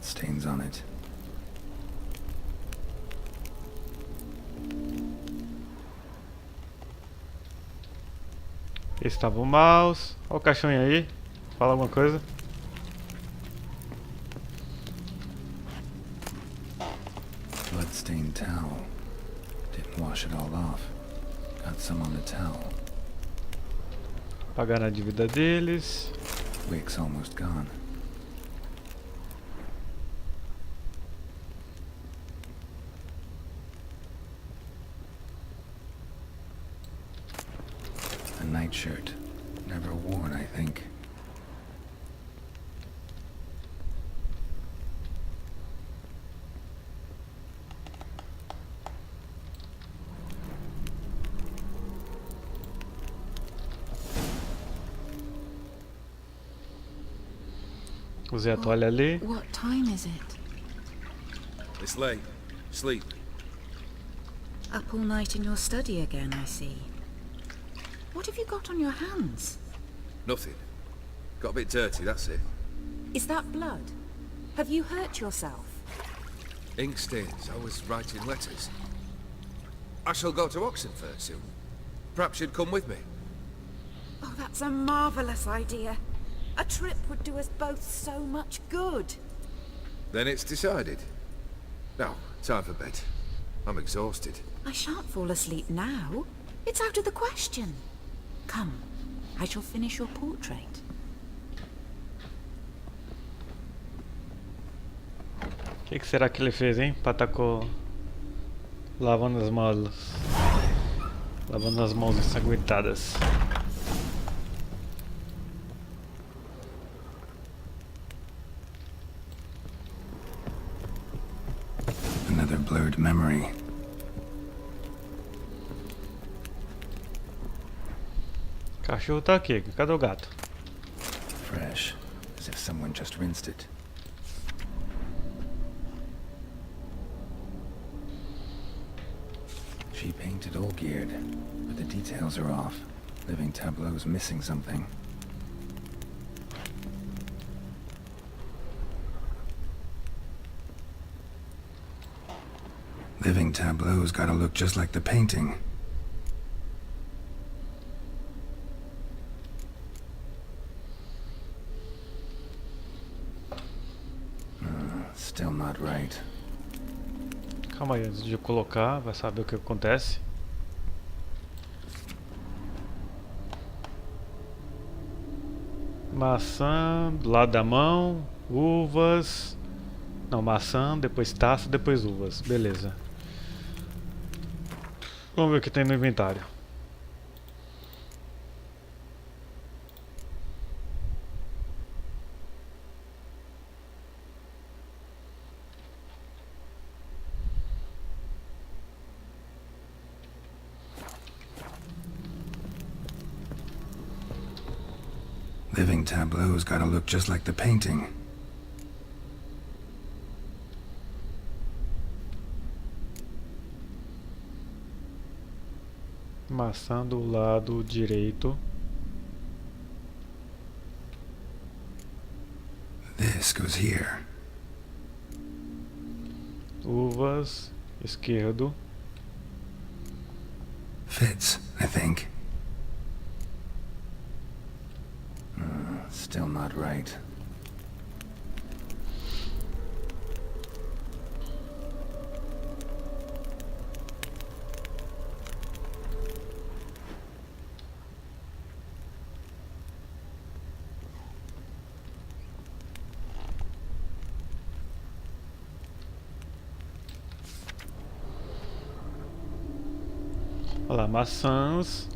bloodstains on it. Estava o mouse. Olha o caixinho aí. Fala alguma coisa. Bloodstained towel. Didn't wash it all off. Got some on the towel. Pagar a dívida deles. Wick's almost gone. A nightshirt. Never worn, I think. Usei a toalha ali. What time is it? It's late. Sleep. Up all night in your study again, I see. What have you got on your hands? Nothing. Got a bit dirty, that's it. Is that blood? Have you hurt yourself? Ink stains. I was writing letters. I shall go to Oxenfurt soon. Perhaps you'd come with me. Oh, that's a marvellous idea. A trip would do us both so much good. Then it's decided. Now, time for bed. I'm exhausted. I shan't fall asleep now. It's out of the question. Come, I shall finish your portrait. O que será que ele fez, hein? Patacou. Lavando as mãos. Lavando as mãos ensanguentadas. Another blurred memory. Cachorro tá aqui. Cadê o gato? Fresh. As if someone just rinsed it. She painted all geared, but the details are off. Living Tableau's missing something. Living Tableau's gotta look just like the painting. Still not right. Calma aí, antes de eu colocar, vai saber o que acontece. Maçã do lado da mão, uvas. Não, maçã, depois taça, depois uvas. Beleza. Vamos ver o que tem no inventário. Living Tableau's gotta look just like the painting. Maçã do lado direito. This goes here. Uvas, esquerdo. Fits, I think. Still not right. Olha lá, maçãs,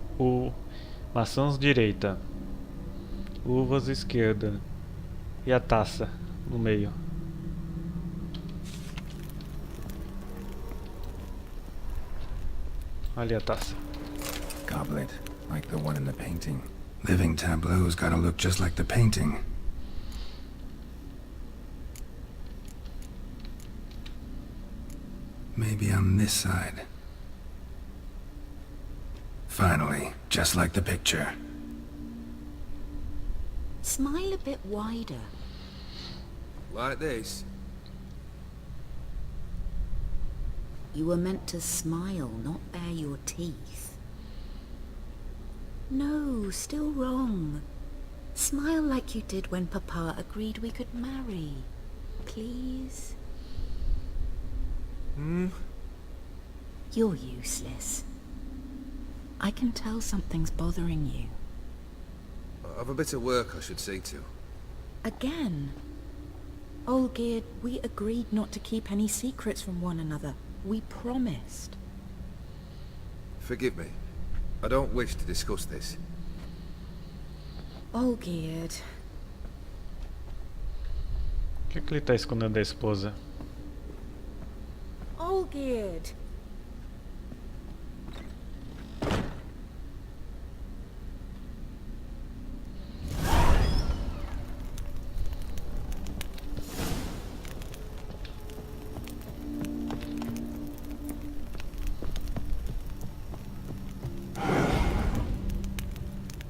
maçãs direita, uvas esquerda e a taça no meio. Ali a taça. Goblet, like the one in the painting. Living Tableau's gotta look just like the painting. Maybe on this side. Finally, just like the picture. Smile a bit wider. Like this? You were meant to smile, not bare your teeth. No, still wrong. Smile like you did when Papa agreed we could marry. Please? You're useless. I can tell something's bothering you. I've a bit of work I should see to. Again? Olgierd, we agreed not to keep any secrets from one another. We promised. Forgive me. I don't wish to discuss this. Olgierd. O que ele tá escondendo da esposa? Olgierd!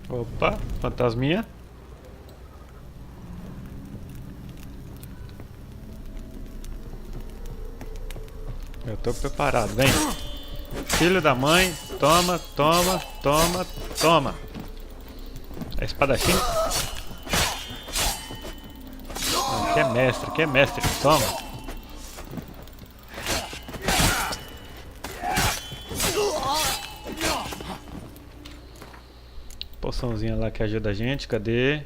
Opa, fantasminha. Eu tô preparado, vem. Filho da mãe, toma, toma, toma, toma. É espadachim? Não, que é mestre, toma. Poçãozinha lá que ajuda a gente, cadê?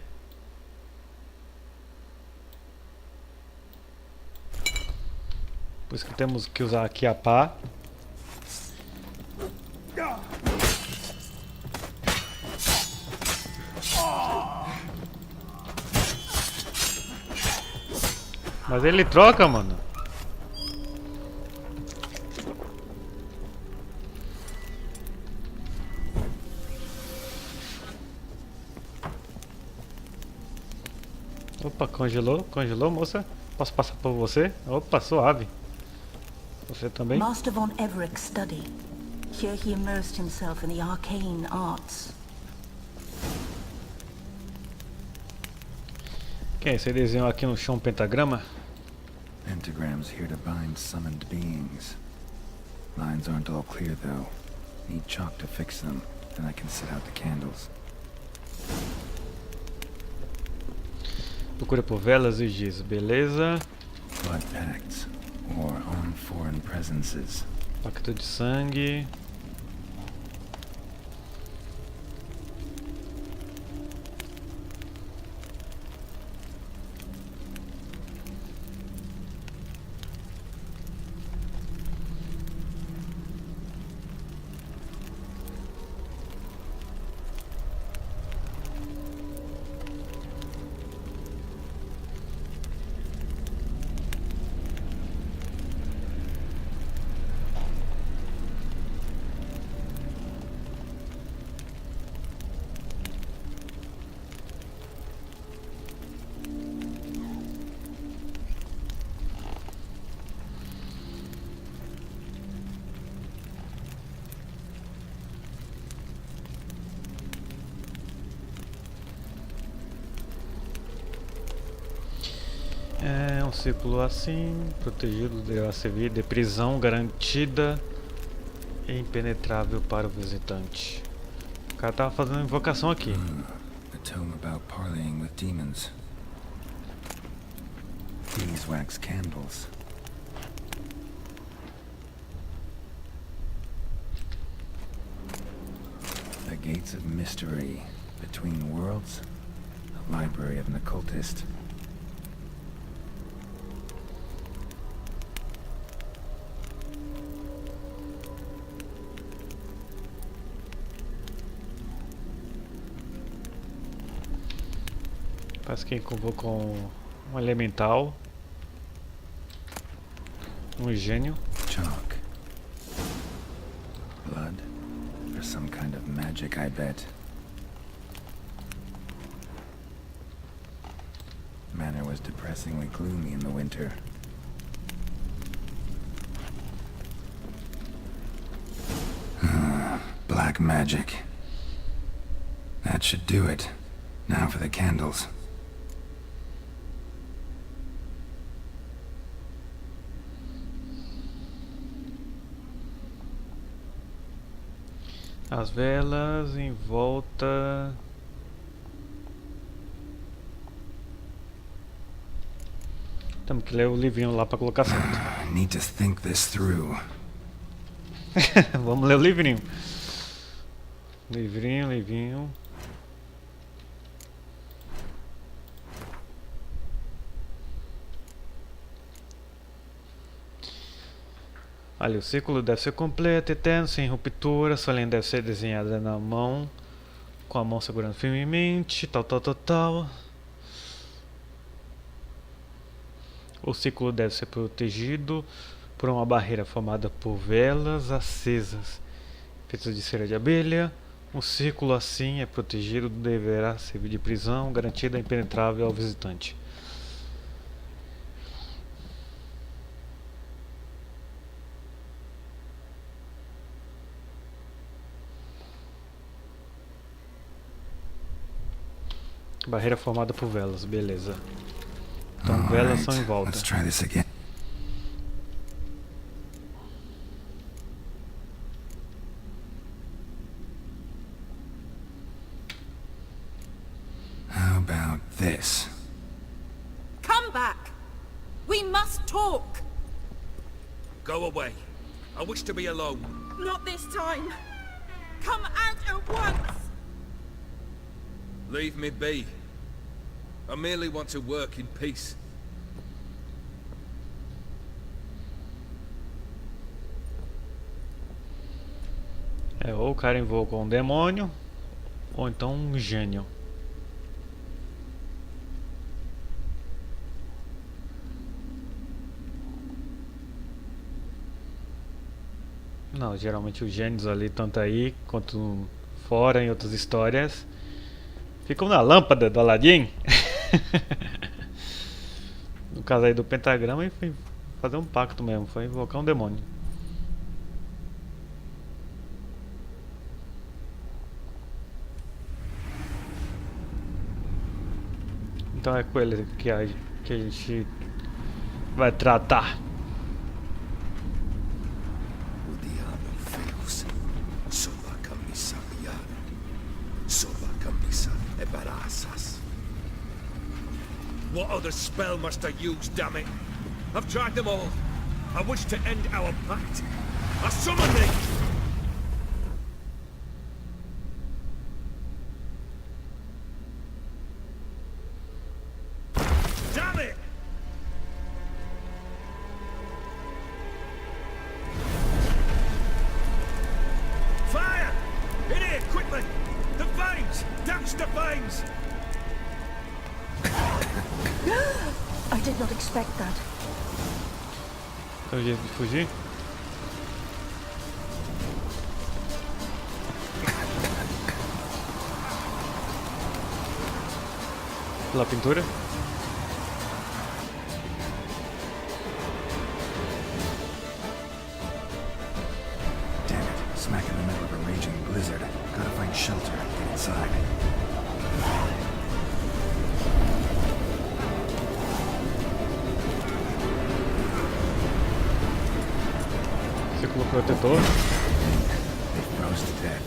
Por isso que temos que usar aqui a pá. Mas ele troca, mano. Opa, congelou, congelou, moça. Posso passar por você? Opa, suave. Você também? Master von Evereck's study. Here he immersed himself in the arcane arts. Quem? Você desenhou aqui no chão um pentagrama? Pentagrams here to bind summoned beings. Lines aren't all clear, though. Need chalk to fix them, then I can set out the candles. Procura por velas e giz, beleza. Blood pacts, or on foreign presences. Pacto de sangue. É um círculo assim, protegido deverá servir de prisão garantida e impenetrável para o visitante. O cara tava fazendo invocação aqui. A tome about parleying with demons. Beeswax candles. The gates of mystery between worlds. The library of an occultist. Parece que convocou um elemental. Um gênio. Chalk. Blood. For some kind of magic, I bet. Manor was depressingly gloomy in the winter. Black magic. That should do it. Now for the candles. As velas em volta. Temos que ler o livrinho lá pra colocar certo. I need to think this through. Vamos ler o livrinho. Livrinho. Olha, o círculo deve ser completo, eterno, sem ruptura. Sua linha deve ser desenhada na mão, com a mão segurando firmemente, tal. O círculo deve ser protegido por uma barreira formada por velas acesas, feitas de cera de abelha. Um círculo assim é protegido deverá servir de prisão, garantida impenetrável ao visitante. Barreira formada por velas, beleza. Então velas são em volta. Let's try this again. How about this? Come back! We must talk! Go away. I wish to be alone. Not this time! Come out at once! Leave me be. I merely want to work in peace. Ou o cara invocou um demônio, ou então um gênio. Não, geralmente os gênios ali, tanto aí quanto fora em outras histórias, ficam na lâmpada do Aladdin. No caso aí do pentagrama, ele foi fazer um pacto mesmo, foi invocar um demônio. Então é com ele que a gente vai tratar. O diabo feus. Sola camisa piar. Sola camisa embaraças. What other spell must I use, damn it? I've tried them all. I wish to end our pact. I summon thee! Damn it! Fire! In here, quickly! The veins! Douse the veins! I did not expect that. Tem um jeito de fugir? Pela pintura? Damn it, smack in the middle of a raging blizzard. Gotta find shelter and get inside. Círculo protetor. They froze to death.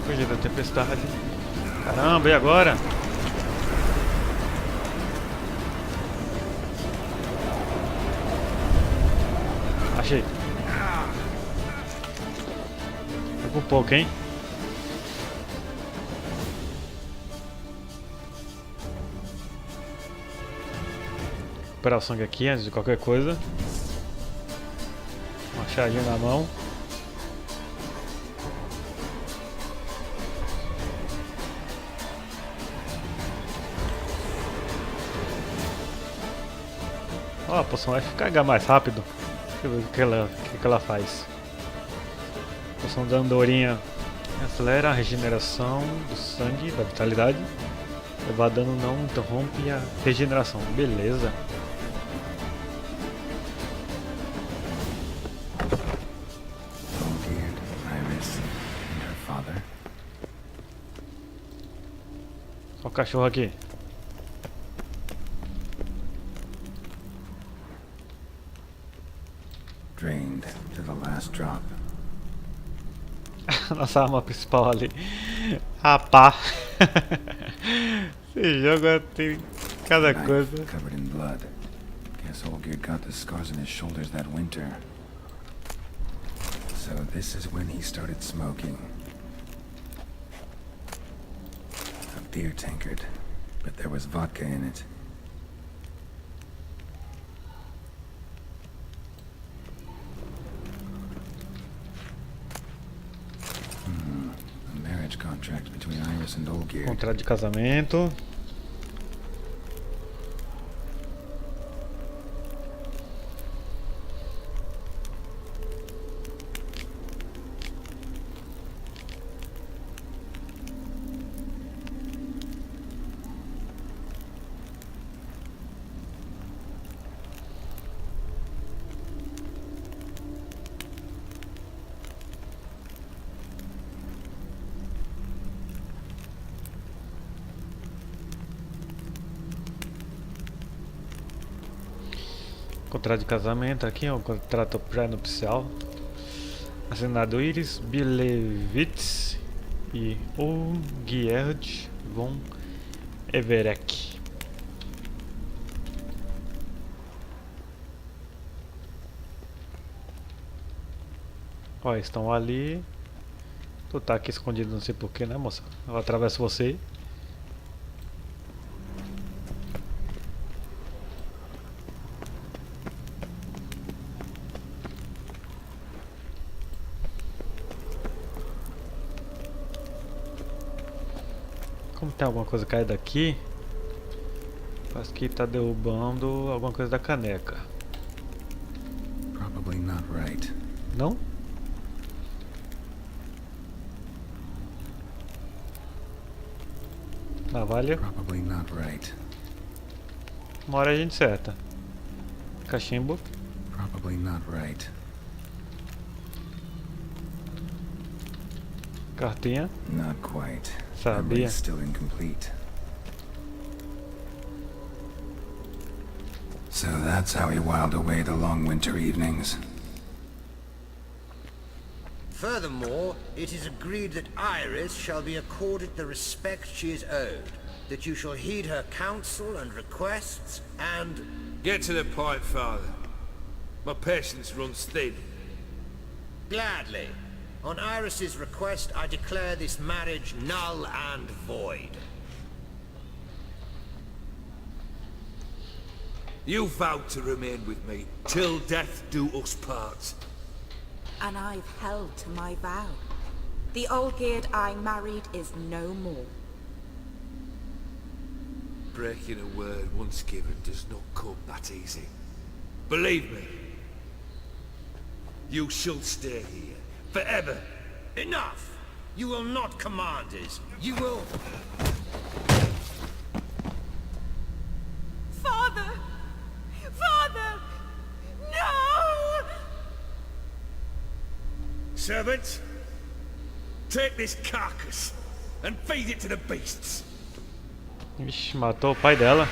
Fugir da tempestade. Caramba, e agora? Achei. Foi por pouco, hein? Recuperar o sangue aqui antes de qualquer coisa. Machadinho na mão. Ó, a poção vai ficar mais rápido. Deixa eu ver o que ela faz. Poção da andorinha acelera a regeneração do sangue, da vitalidade. Levar dano não interrompe a regeneração. Beleza. Ó o cachorro aqui. Drained to the last drop. Nossa arma principal ali. A pá. Esse jogo tem cada Knife coisa. covered in blood. Guess Olgierd got the scars on his shoulders that winter. So this is when he started smoking. A beer tankard, but there was vodka in it. A marriage contract between Iris and Olgierd. Contrato de casamento. Contrato de casamento aqui, um contrato pré-nupcial. Assinado Iris Bilewitz e Olgierd von Everec. Ó, estão ali. Tu tá aqui escondido, não sei porquê, né, moça? Eu atravesso você. Como tem alguma coisa caída aqui, parece que tá derrubando alguma coisa da caneca. Probably not right. Não? Navalha. Probably not right. Uma hora a gente acerta. Cachimbo. Probably not right. Cartinha. Not quite. Sabia. Memory's still incomplete. So that's how he whiled away the long winter evenings. Furthermore, it is agreed that Iris shall be accorded the respect she is owed, that you shall heed her counsel and requests, and... Get to the point, Father. My patience runs thin. Gladly. On Iris's request, I declare this marriage null and void. You vowed to remain with me till death do us part. And I've held to my vow. The Olgierd I married is no more. Breaking a word once given does not come that easy. Believe me. You shall stay here. Forever. Enough! You will not command us. You will... Father! Father! No! Servants, take this carcass and feed it to the beasts. Ixi, matou o pai dela.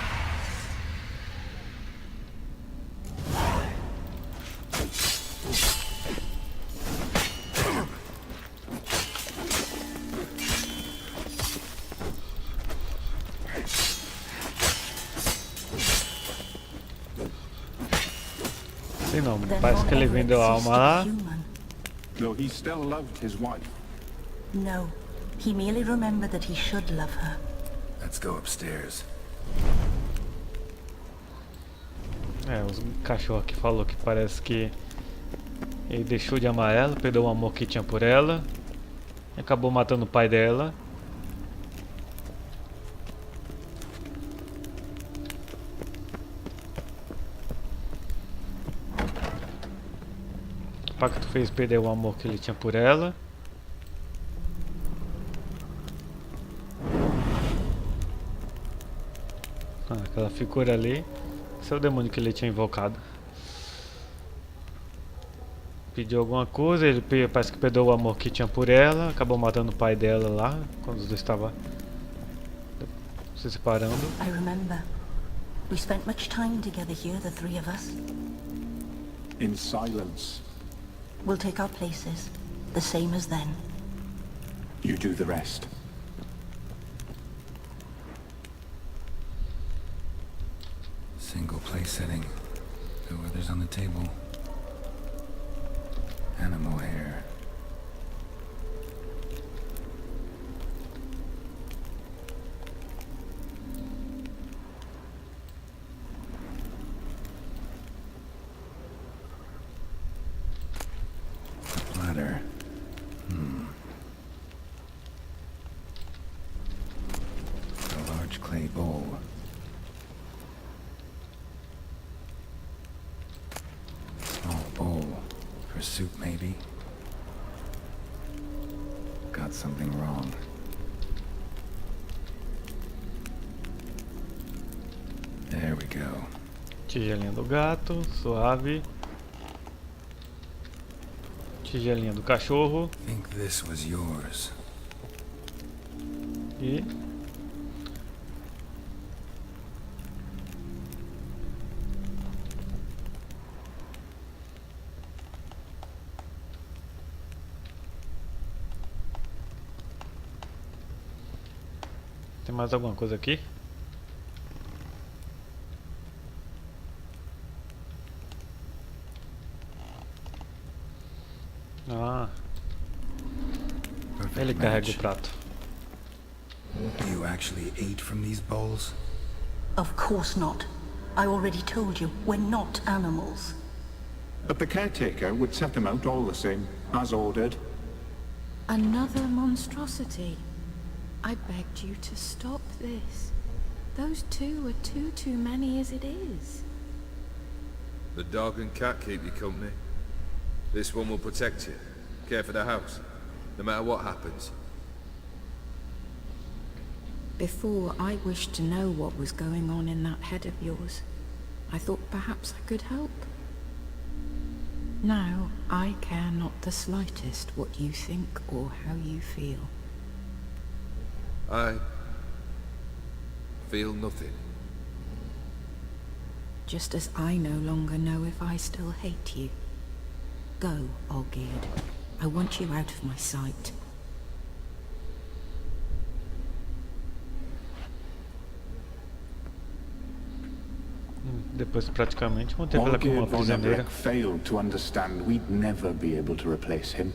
Sei não, Then parece Lord que ele Everett vendeu a ceased alma to be lá. human. Though he still loved his wife. No, he merely remembered that he should love her. Let's go upstairs. É, os cachorro aqui falou que parece que ele deixou de amar ela, perdeu o amor que tinha por ela, e acabou matando o pai dela. O pacto fez perder o amor que ele tinha por ela. Ah, aquela figura ali, esse é o demônio que ele tinha invocado. Pediu alguma coisa, ele parece que perdeu o amor que tinha por ela, acabou matando o pai dela lá, quando os dois estavam se separando. I remember. We spent much time together here, the three of us. In silence. We'll take our places, the same as then. You do the rest. Single place setting. No others on the table. Animal hair. Ladder. A large clay bowl. Small bowl. For soup, maybe? Got something wrong. There we go. Tigelinha do gato, suave. Tigelinha do cachorro. Think this was yours. E tem mais alguma coisa aqui? Ah, Perfect ele carrega o match. prato. You actually ate from these bowls? Of course not. I already told you, we're not animals. But the caretaker would set them out all the same, as ordered. Another monstrosity. I begged you to stop this. Those two are too many as it is. The dog and cat keep you company. This one will protect you. Care for the house. No matter what happens. Before, I wished to know what was going on in that head of yours. I thought perhaps I could help. Now, I care not the slightest what you think or how you feel. I feel nothing. Just as I no longer know if I still hate you. Go, Olgierd. I want you out of my sight. Depois praticamente manteve ela como uma Olgierd von prisioneira. Ebrecht failed to understand we'd never be able to replace him.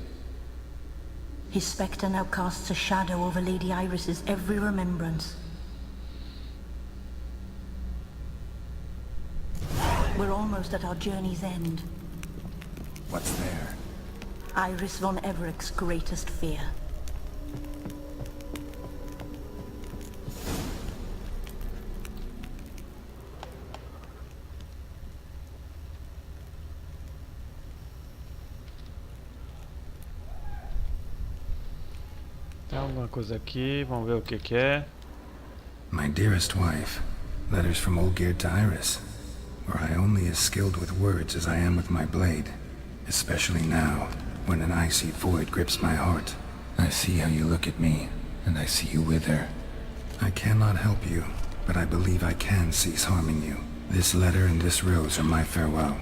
His spectre now casts a shadow over Lady Iris's every remembrance. We're almost at our journey's end. What's there? Iris von Everecht's greatest fear. Tem alguma coisa aqui, vamos ver o que que é. My dearest wife. Letters from Olgierd to Iris. Were I only as skilled with words as I am with my blade. Especially now, when an icy void grips my heart. I see how you look at me, and I see you wither. I cannot help you, but I believe I can cease harming you. This letter and this rose are my farewell.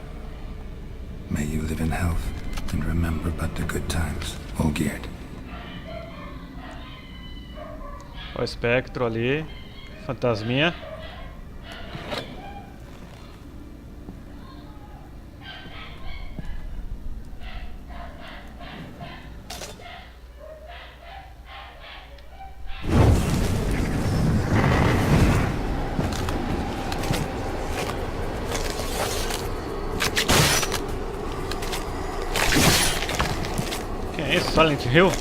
May you live in health, and remember but the good times, Olgierd. Ó o espectro ali, fantasminha. Quem é esse? Silent Hill?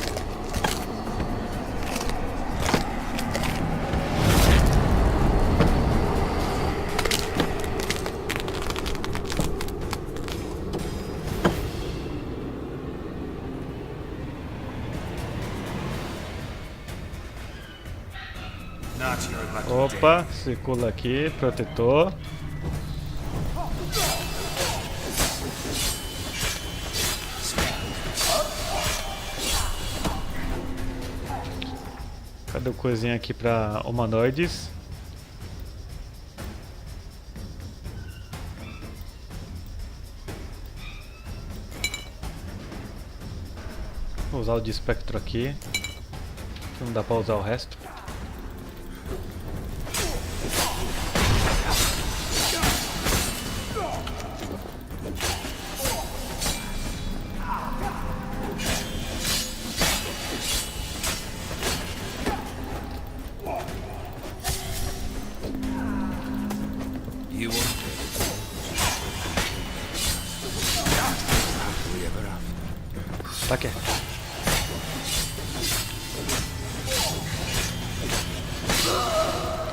Opa, circula aqui, protetor. Cadê o coisinha aqui pra humanoides? Vou usar o de espectro aqui. Não dá pra usar o resto. You want happily ever after. Tá quieto.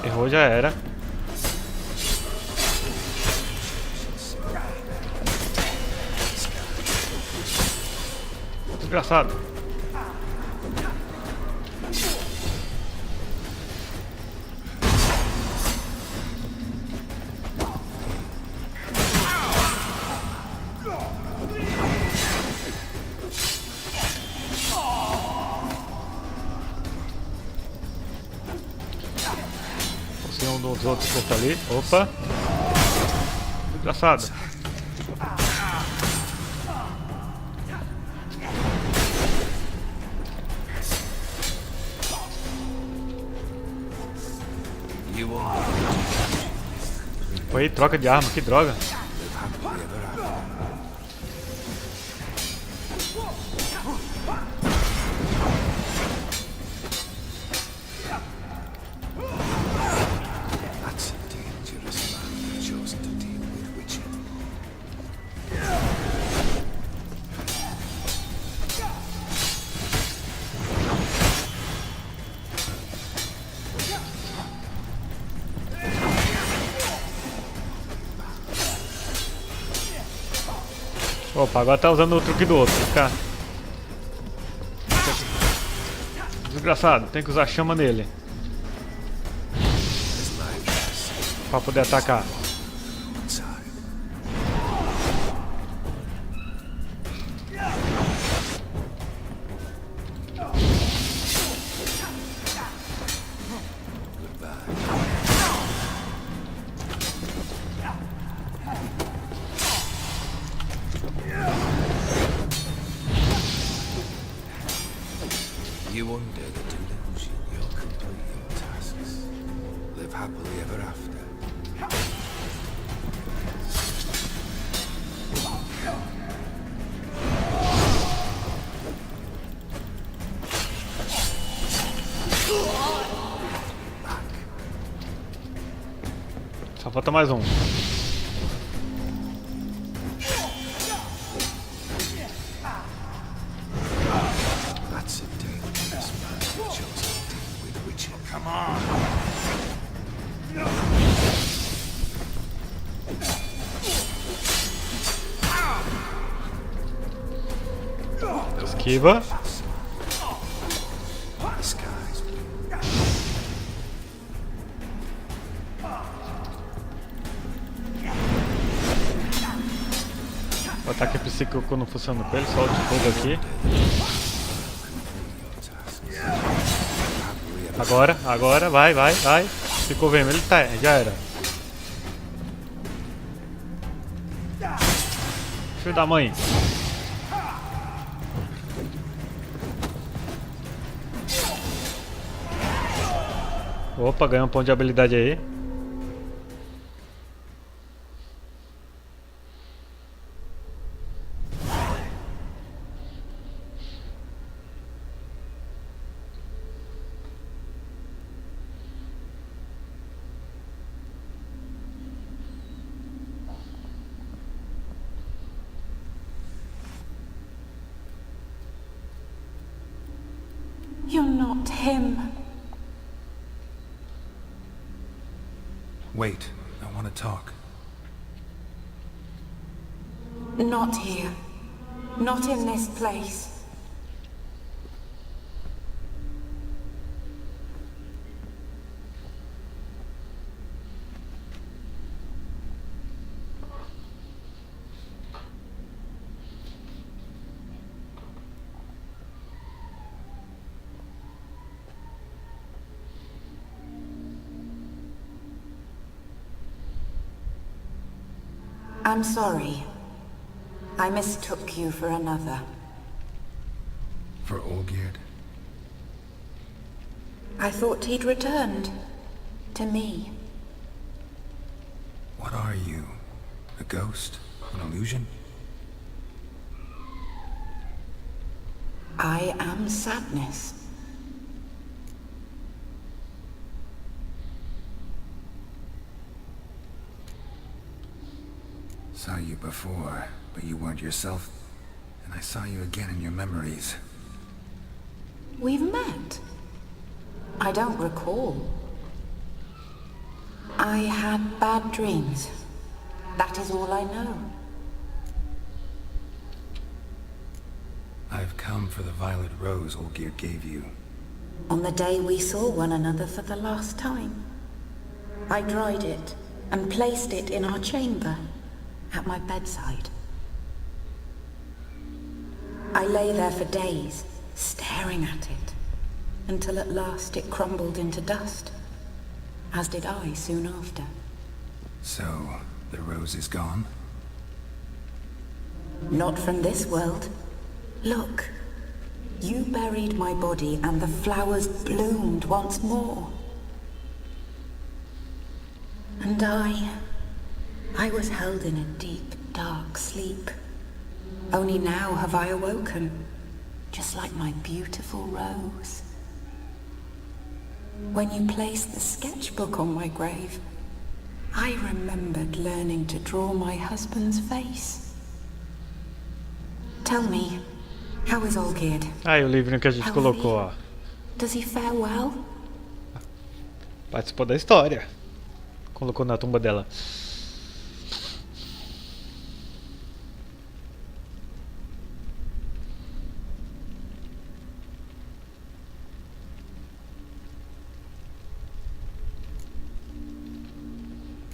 Errou, já era. Desgraçado. Um dos outros que tá ali. Opa! Desgraçado. Foi troca de arma, que droga. Opa, agora tá usando o truque do outro. Ficar. Desgraçado, tem que usar chama nele pra poder atacar. You undo the delusion, you'll complete your tasks. Live happily ever after. Só falta mais um. That's a dangerous man who chose to deal with witches. Come on! Esquiva. The skies blue. O ataque psíquico não funciona com ele, só o de fogo aqui. Agora, vai. Ficou vermelho, tá, já era. Filho da mãe. Opa, ganhou um ponto de habilidade aí. You're not him. Wait, I want to talk. Not here. Not in this place. I'm sorry. I mistook you for another. For Olgierd? I thought he'd returned. To me. What are you? A ghost? An illusion? I am sadness. Saw you before, but you weren't yourself. And I saw you again in your memories. We've met. I don't recall. I had bad dreams. That is all I know. I've come for the violet rose Olgierd gave you. On the day we saw one another for the last time, I dried it and placed it in our chamber at my bedside. I lay there for days, staring at it, until at last it crumbled into dust, as did I soon after. So, the rose is gone? Not from this world. Look, you buried my body and the flowers bloomed once more. And I was held in a deep, dark sleep. Only now have I awoken, just like my beautiful rose. When you placed the sketchbook on my grave, I remembered learning to draw my husband's face. Tell me, how is Olgierd? Aí o livrinho que a gente colocou, ó. Does he fare well? Participou da história. Colocou na tumba dela.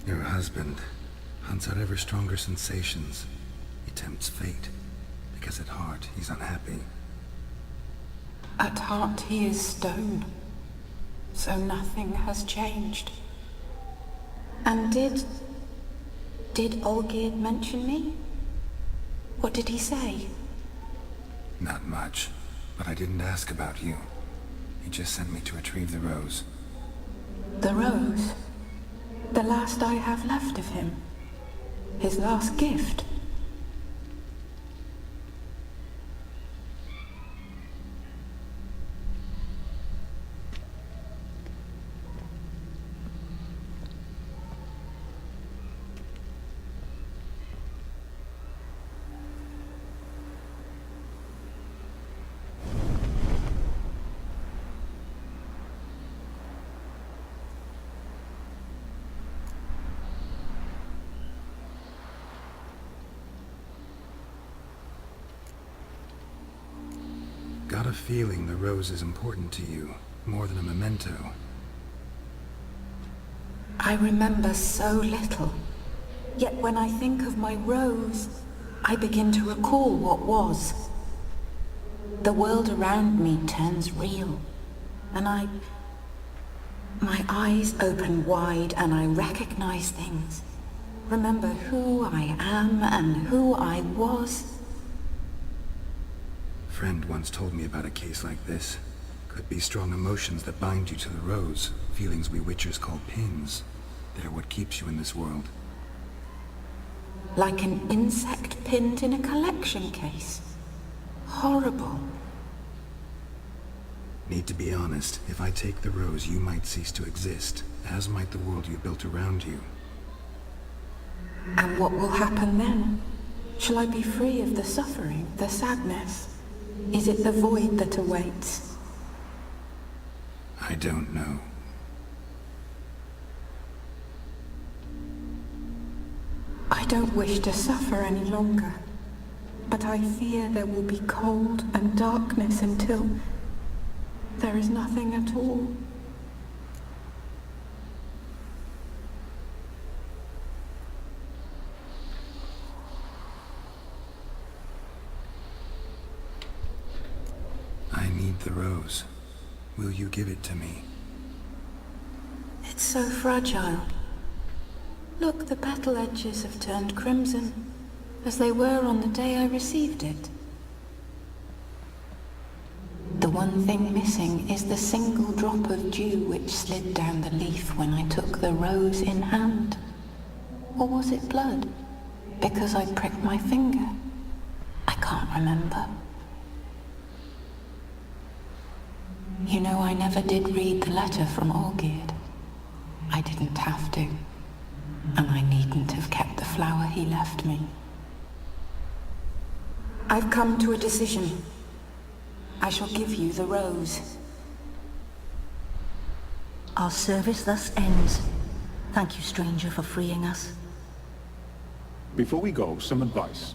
Your husband hunts out ever stronger sensations. He tempts fate, because at heart he's unhappy. At heart he is stone, so nothing has changed. And did Olgierd mention me? What did he say? Not much, but I didn't ask about you. He just sent me to retrieve the rose. The rose? The last I have left of him? His last gift? Got a feeling the rose is important to you, more than a memento. I remember so little. Yet when I think of my rose, I begin to recall what was. The world around me turns real, and my eyes open wide and I recognize things. Remember who I am and who I was. A friend once told me about a case like this. Could be strong emotions that bind you to the rose, feelings we witchers call pins. They're what keeps you in this world. Like an insect pinned in a collection case. Horrible. Need to be honest, if I take the rose, you might cease to exist, as might the world you built around you. And what will happen then? Shall I be free of the suffering, the sadness? Is it the void that awaits? I don't know. I don't wish to suffer any longer, but I fear there will be cold and darkness until there is nothing at all. I need the rose. Will you give it to me? It's so fragile. Look, the petal edges have turned crimson, as they were on the day I received it. one thing missing is the single drop of dew which slid down the leaf when I took the rose in hand. Or was it blood? Because I pricked my finger? I can't remember. You know, I never did read the letter from Olgierd. I didn't have to. And I needn't have kept the flower he left me. I've come to a decision. I shall give you the rose. Our service thus ends. Thank you, stranger, for freeing us. Before we go, some advice.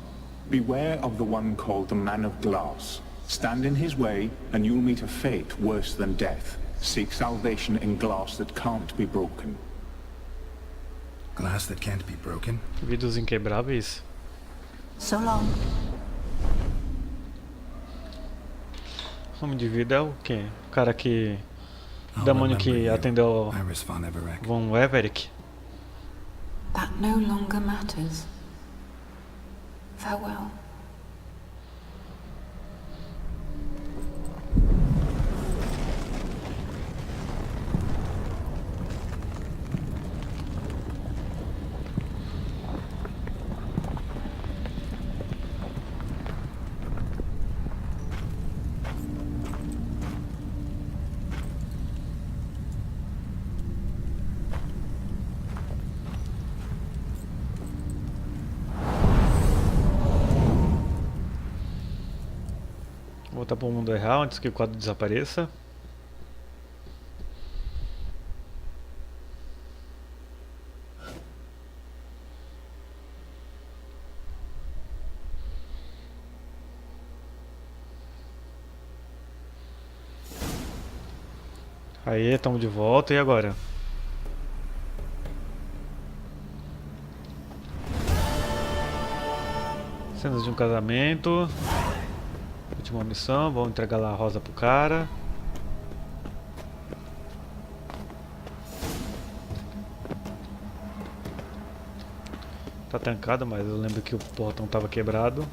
Beware of the one called the Man of Glass. Stand in his way, and you'll meet a fate worse than death. Seek salvation in glass that can't be broken. Glass that can't be broken? Vidros inquebráveis? So long. Homem de vida é o quê? O cara que... I'll demônio remember que you, atendeu Iris von Everec. Von Everec. That no longer matters. Farewell. Voltar para o mundo real antes que o quadro desapareça. Aí, estamos de volta, e agora? Cenas de um casamento. Última missão, vamos entregar lá a rosa pro cara. Tá trancado, mas eu lembro que o portão tava quebrado.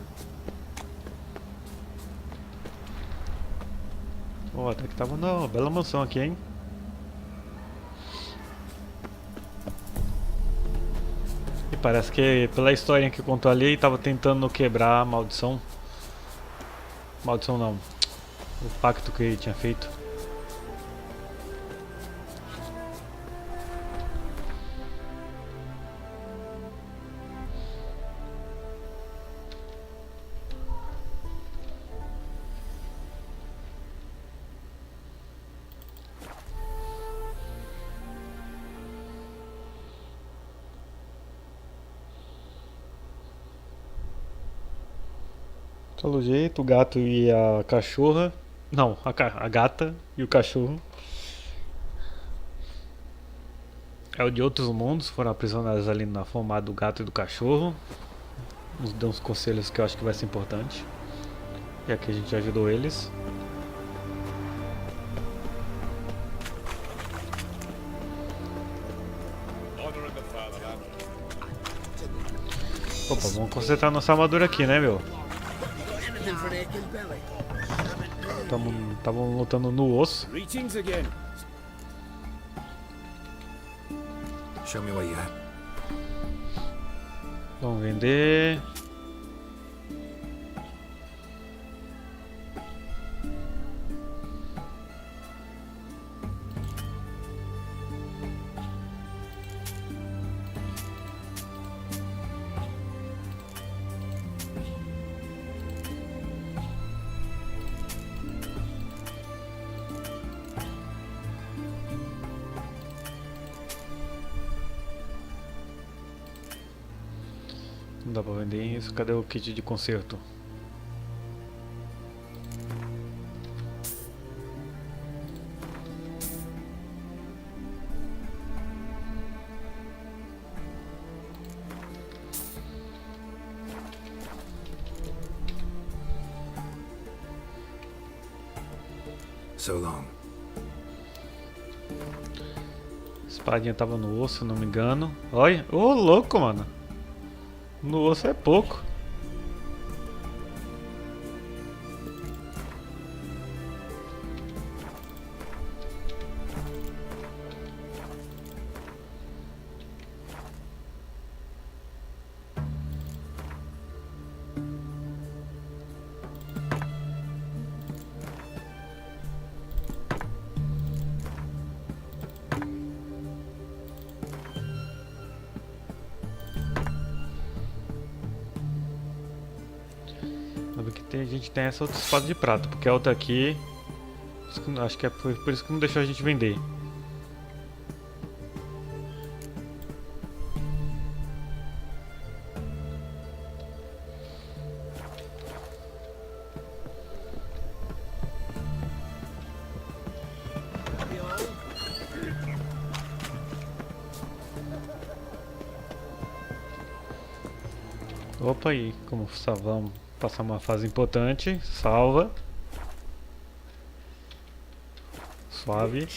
Oh, até que tava uma bela mansão aqui, hein? E parece que pela historinha que contou ali, tava tentando quebrar a maldição. Maldição não. O pacto que ele tinha feito. Pelo jeito, o gato e a cachorra. Não, a gata e o cachorro. É o de outros mundos, foram aprisionados ali na forma do gato e do cachorro. Nos dão uns conselhos que eu acho que vai ser importante. E aqui a gente ajudou eles. Opa, vamos consertar nossa armadura aqui, né, meu? Estavam lutando no osso. Greetings again. Show me where you at. Vamos vender. Não dá pra vender isso. Cadê o kit de conserto? So long. A espadinha tava no osso, se não me engano. Olha, ô louco, mano. No osso é pouco. a gente tem essa outra espada de prata, porque a outra aqui... Acho que é por isso que não deixou a gente vender. Opa, aí, como vamos passar uma fase importante, salva. Suave.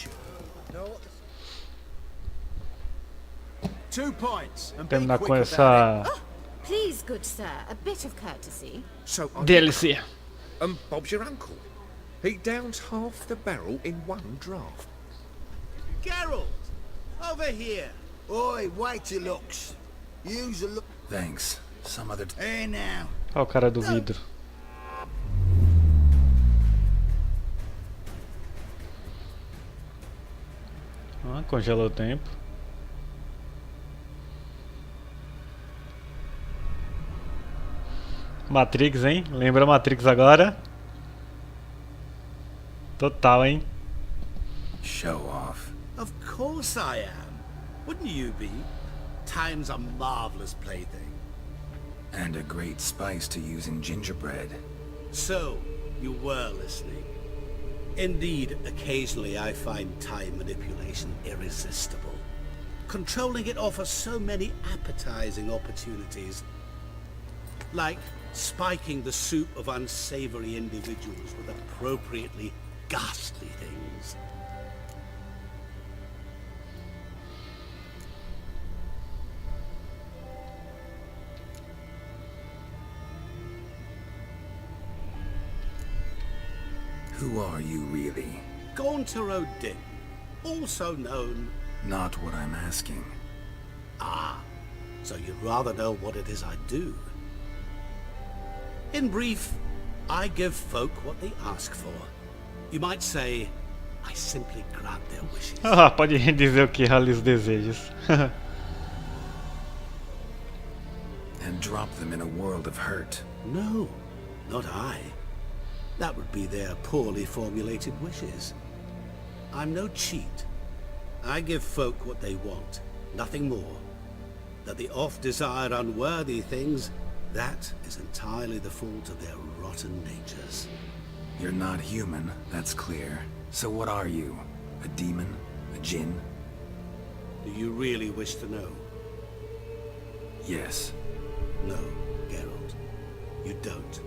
Terminar com essa Please, good sir, a bit of courtesy. So, DLC. Bob's your uncle. He downs half the barrel in one draft. Geralt! Over here! Oi, waiter looks. Use a look. Thanks. Some other Hey now. Olha o cara do vidro. Ah, congela o tempo. Matrix, hein? Lembra Matrix agora? Total, hein? show off. Of course I am. Wouldn't you be? Time's a marvelous plaything. And a great spice to use in gingerbread. So, you were listening. Indeed, occasionally I find time manipulation irresistible. Controlling it offers so many appetizing opportunities. Like spiking the soup of unsavory individuals with appropriately ghastly things. Who are you really? Gaunter O'Din, also known... Not what I'm asking. Ah, so you'd rather know what it is I do. In brief, I give folk what they ask for. You might say, I simply grant their wishes. Ah, pode dizer o que realiza os desejos. And drop them in a world of hurt. No, not I. That would be their poorly formulated wishes. I'm no cheat. I give folk what they want, nothing more. That they oft desire unworthy things, that is entirely the fault of their rotten natures. You're not human, that's clear. So what are you? A demon? A djinn? Do you really wish to know? Yes. No, Geralt. You don't.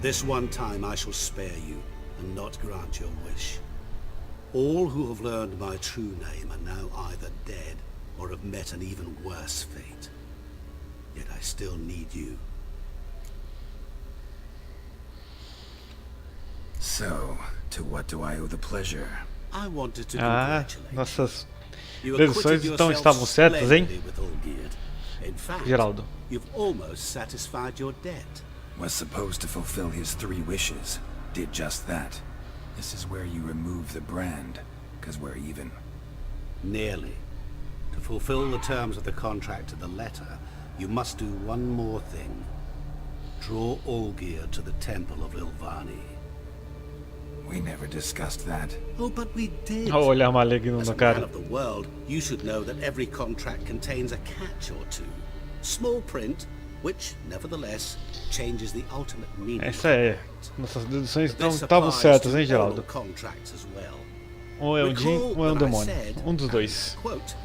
This one time I shall spare you, and not grant your wish. All who have learned my true name are now either dead, or have met an even worse fate. Yet I still need you. So, to what do I owe the pleasure? I wanted to Ah, congratulate nossas you. You deduções acquitted então yourself estavam certas, hein? splendidly with Olgierd. In fact, Geraldo. you've almost satisfied your debt. Was supposed to fulfill his 3 wishes. Did just that. This is where you remove the brand, 'cause we're even. Nearly. To fulfill the terms of the contract to the letter, you must do one more thing. Draw Olgierd to the Temple of Ilvani. We never discussed that. Oh, but we did. Olha o olhar maligno As no a man cara. of the world, you should know that every contract contains a catch or two. Small print, which, nevertheless, changes the ultimate meaning. Essa é. Nossas deduções então This estavam applies certas, to hein, all Geraldo? contracts as well. Um é um Jin, Recall um é um that I demônio. said, Um dos and dois. I quote,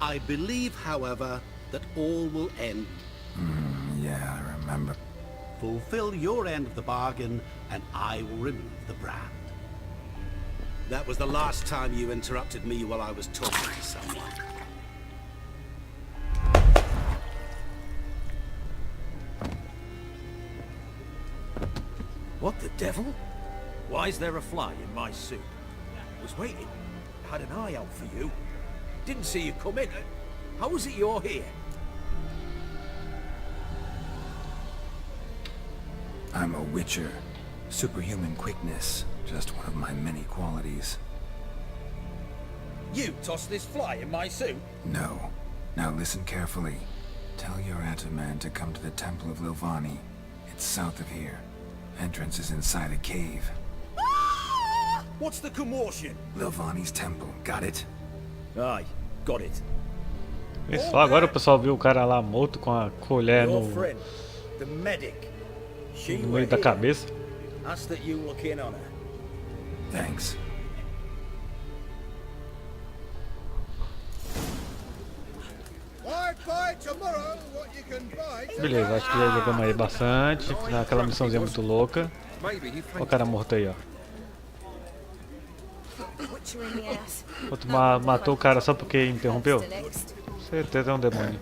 I believe, however, that all will end. Yeah, I remember. Fulfill your end of the bargain, and I will remove the brand. That was the last time you interrupted me while I was talking to someone. What the devil? Why is there a fly in my soup? Was waiting. Had an eye out for you. Didn't see you come in. How is it you're here? I'm a witcher. Superhuman quickness. Just one of my many qualities. You tossed this fly in my soup? No. Now listen carefully. Tell your Ataman to come to the Temple of Lilvani. It's south of here. Entrance is inside a cave. What's the commotion? Lilvani's temple. Got it? Aye, got it. E só agora o pessoal viu o cara lá morto com a colher Your no friend, the medic. She meio were da here. cabeça. Ask that you look in on her. Thanks. Beleza, acho que já jogamos aí bastante. Naquela missãozinha muito louca. Maybe he Olha o cara morto aí, ó. Put you in the ass. Outro matou o cara só porque interrompeu? Certeza é um demônio.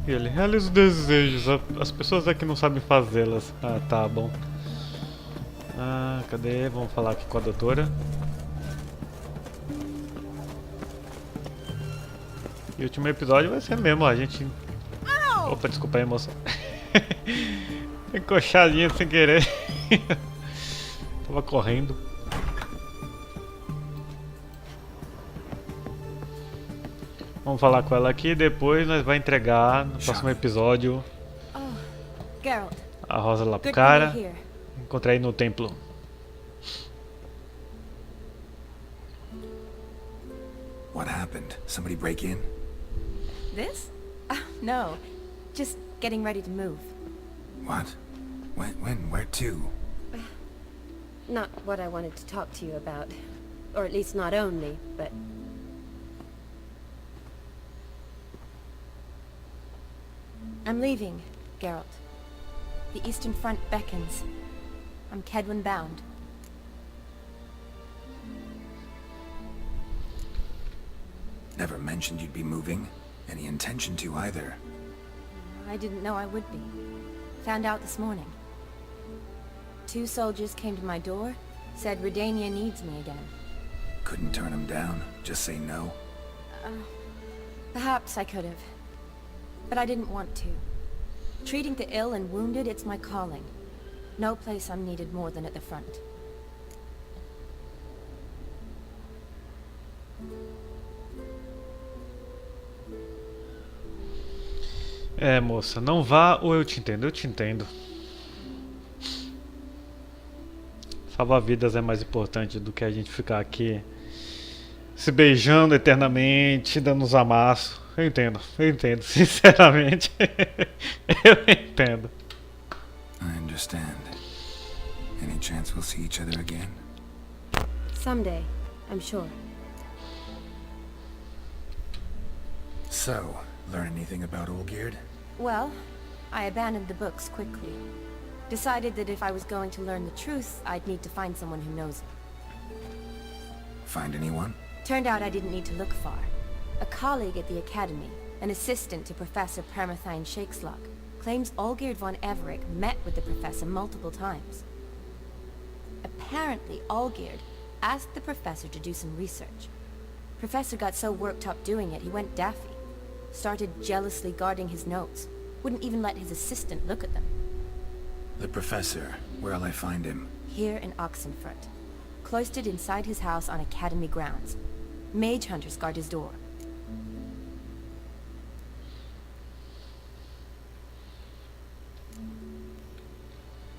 E ele realiza os desejos. As pessoas aqui não sabem fazê-las. Ah, tá bom. Ah, cadê? Vamos falar aqui com a doutora. E o último episódio vai ser mesmo, a gente... Opa, desculpa aí, moça. Encoxadinha sem querer. Tava correndo. Vamos falar com ela aqui e depois nós vai entregar no próximo episódio Geralt, a rosa lá pro good cara. to be here. Encontrar aí no templo. What happened? Somebody break in? This? No. Just getting ready to move. What? When? Where to? Not what I wanted to talk to you about. Or at least not only, but... I'm leaving, Geralt. The Eastern Front beckons. I'm Kedwin bound. Never mentioned you'd be moving. Any intention to either. I didn't know I would be. Found out this morning. 2 soldiers came to my door, said Redania needs me again. Couldn't turn him down? Just say no? Perhaps I could have. But I didn't want to. Treating the ill and wounded, it's my calling. No place I'm needed more than at the front. É, moça, não vá ou eu te entendo. Eu te entendo. Salvar vidas é mais importante do que a gente ficar aqui se beijando eternamente, dando uns amassos. Eu entendo, sinceramente. Eu entendo. I understand. Any chance we'll see each other again? someday, I'm sure. So, learn anything about Olgierd? Well, I abandoned the books quickly. Decided that if I was going to learn the truth, I'd need to find someone who knows it. Find anyone? Turned out I didn't need to look far. A colleague at the Academy, an assistant to Professor Permathine Shakeslock, claims Olgierd von Everec met with the professor multiple times. Apparently, Olgierd asked the professor to do some research. Professor got so worked up doing it, he went daffy. Started jealously guarding his notes. Wouldn't even let his assistant look at them. The professor. Where'll I find him? Here in Oxenfurt. Cloistered inside his house on Academy grounds. Mage hunters guard his door.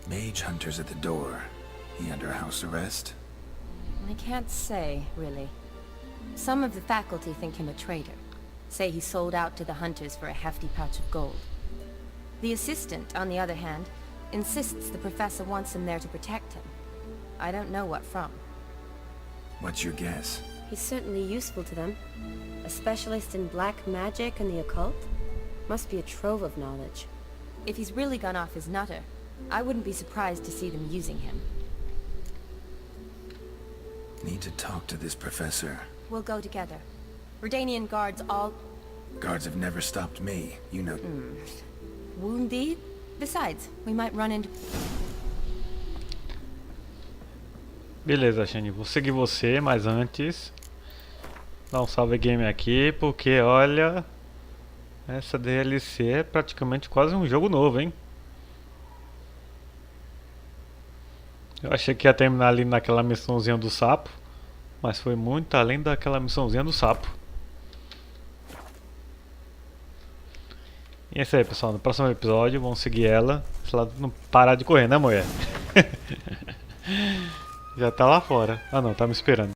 Mage hunters at the door. He under house arrest? I can't say, really. Some of the faculty think him a traitor. Say he sold out to the hunters for a hefty pouch of gold. The assistant, on the other hand, insists the professor wants him there to protect him. I don't know what from. What's your guess? He's certainly useful to them. A specialist in black magic and the occult? Must be a trove of knowledge. If he's really gone off his nutter, I wouldn't be surprised to see them using him. Need to talk to this professor. We'll go together. Redanian guards all... Guards have never stopped me, you know. wounded? Besides, we might run into... Beleza, Shane, vou seguir você, mas antes... Dar um salve game aqui, porque olha... Essa DLC é praticamente quase um jogo novo, hein? Eu achei que ia terminar ali naquela missãozinha do sapo, mas foi muito além daquela missãozinha do sapo. E é isso aí, pessoal. No próximo episódio, vamos seguir ela. Se ela não parar de correr, né, mulher? Já tá lá fora. Ah, não, tá me esperando.